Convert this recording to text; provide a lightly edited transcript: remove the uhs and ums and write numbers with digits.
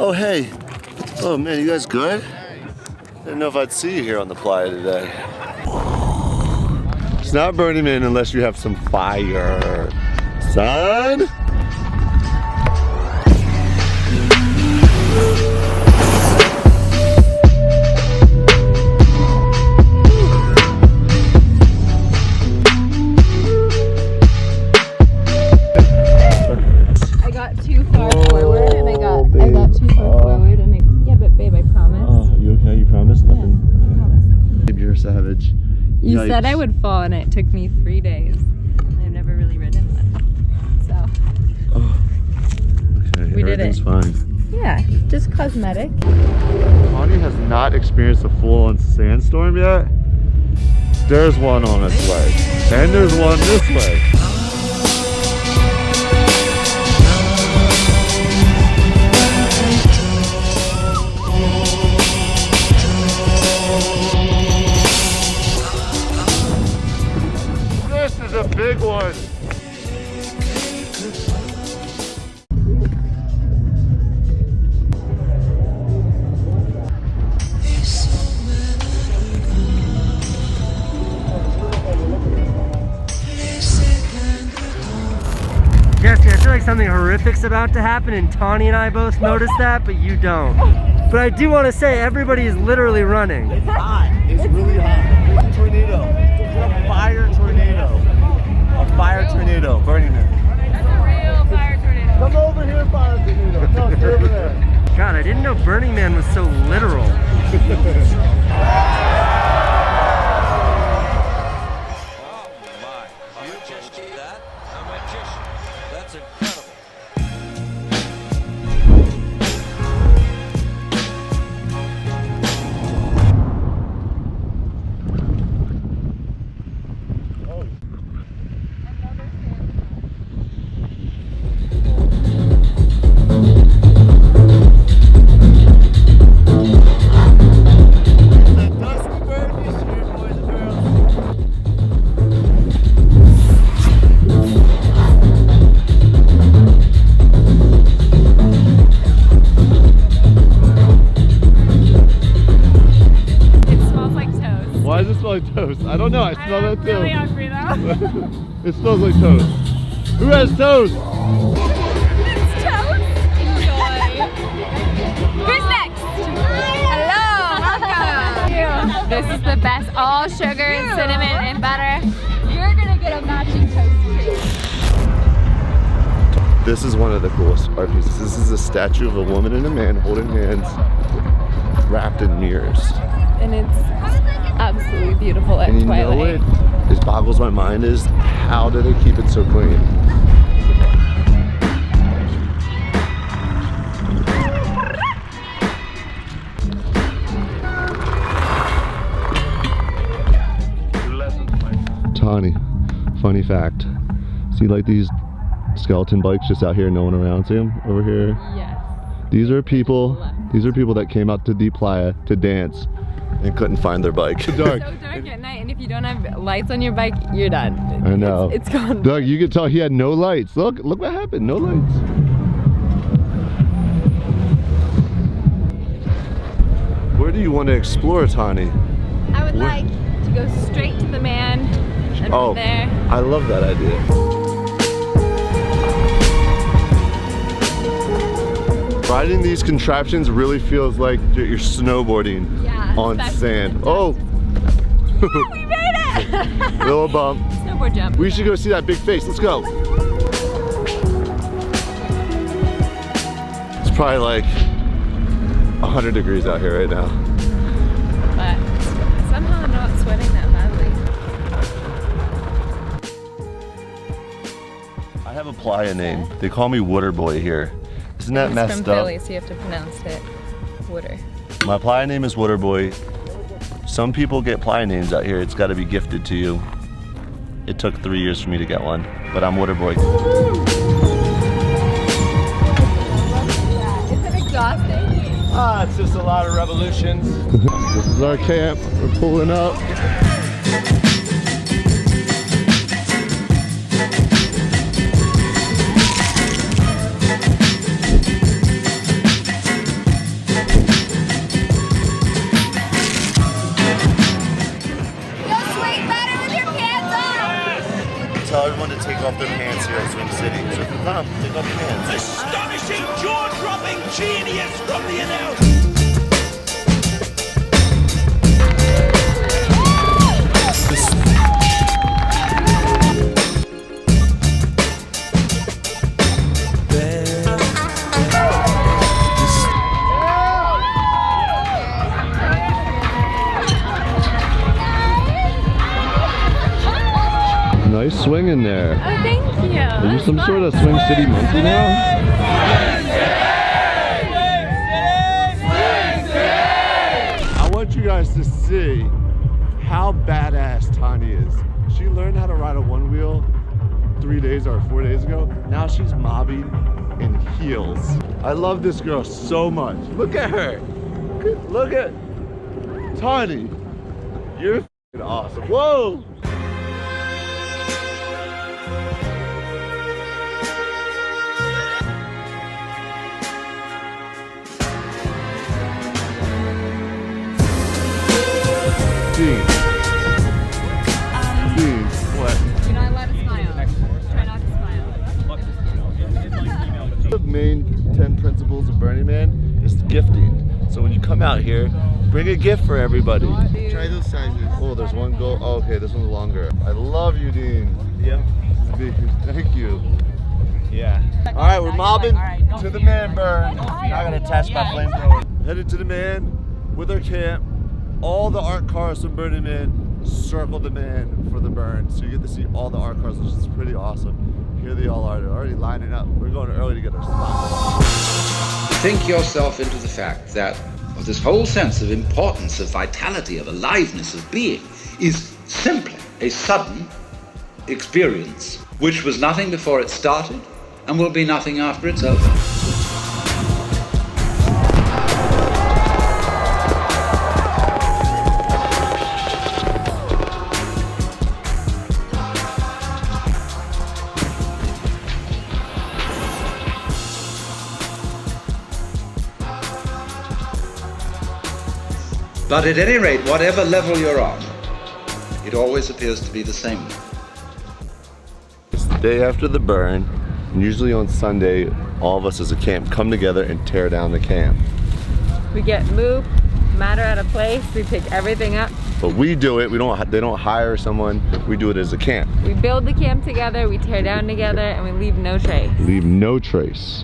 Oh, hey. Oh, man, you guys good? Didn't know if I'd see you here on the Playa today. It's not Burning Man unless you have some fire, son. I got too far forward and I got too far forward and yeah, but babe, I promise. Oh, you okay? You promised? Nothing. Yeah, I promise. Babe, you're a savage. You Yikes. said I would fall and it took me 3 days. I've never really ridden one. So. Oh. Okay, We did everything's it. fine. Yeah, just cosmetic. Connie has not experienced a full-on sandstorm yet. There's one on its way. And there's one this way. This is a big one. Jesse, I feel like something horrific's about to happen, and Tawny and I both noticed that, but you don't. But I do want to say, everybody is literally running. It's hot. It's really hot. There's a tornado. There's a fire tornado. A fire tornado. Burning Man. That's a real fire tornado. Come over here, fire tornado. No, stay over there. God, I didn't know Burning Man was so literal. That's incredible. Why does it smell like toast? I don't know. I smell that too. Really hungry though. It smells like toast. Who has toast? It's toast. Enjoy. Who's next? Hello, welcome. This is the best. All sugar and cinnamon and butter. You're gonna get a matching toast too. This is one of the coolest art pieces. This is a statue of a woman and a man holding hands, wrapped in mirrors. And it's absolutely beautiful at And you twilight. know what just boggles my mind is how do they keep it so clean? Tawny, funny fact. See like these skeleton bikes just out here, no one around? See them over here? Yes. These are people that came out to the Playa to dance and couldn't find their bike. It's so dark at night, and if you don't have lights on your bike, you're done. I know. It's gone. Doug, you could tell he had no lights. Look what happened. No lights. Where do you want to explore, Tawny? I would like to go straight to the man, and from there. I love that idea. Riding these contraptions really feels like you're snowboarding on sand. Oh! We made it! Little bump. Snowboard jump. We should go see that big face. Let's go. It's probably like 100 degrees out here right now. But somehow I'm not sweating that badly. I have a Playa name. They call me Water Boy here. Isn't that messed It's from up? Philly, so you have to pronounce it water. My Playa name is Water Boy. Some people get Playa names out here. It's got to be gifted to you. It took 3 years for me to get one, but I'm Water Boy. Is it exhausting? Ah, it's just a lot of revolutions. This is our camp. We're pulling up. yelling genius from the announcer. Nice swing in there. Oh, thank you. Are you some sort of Swing City monkey now? I want you guys to see how badass Tani is. She learned how to ride a one wheel 3 days or 4 days ago. Now she's mobbing in heels. I love this girl so much. Look at her. Look at Tani. You're f***ing awesome. Whoa. Dean, what? You're not allowed to smile. Try not to smile. The main 10 principles of Burning Man is gifting. So when you come out here, bring a gift for everybody. Try those sizes. Oh, there's one go. Oh, okay, this one's longer. I love you, Dean. Yeah. Thank you. Yeah. All right, we're mobbing to the man burn. Now I gotta attach my flamethrower. Headed to the man with our camp. All the art cars from Burning Man circle the man for the burn. So you get to see all the art cars, which is pretty awesome. Here they all are. They're already lining up. We're going early to get our spot. Think yourself into the fact that this whole sense of importance, of vitality, of aliveness, of being, is simply a sudden experience, which was nothing before it started and will be nothing after it's over. But at any rate, whatever level you're on, it always appears to be the same. It's the day after the burn, and usually on Sunday, all of us as a camp come together and tear down the camp. We get moved, matter at a place, we pick everything up. But we do it. They don't hire someone. We do it as a camp. We build the camp together, we tear down together, and we leave no trace. Leave no trace.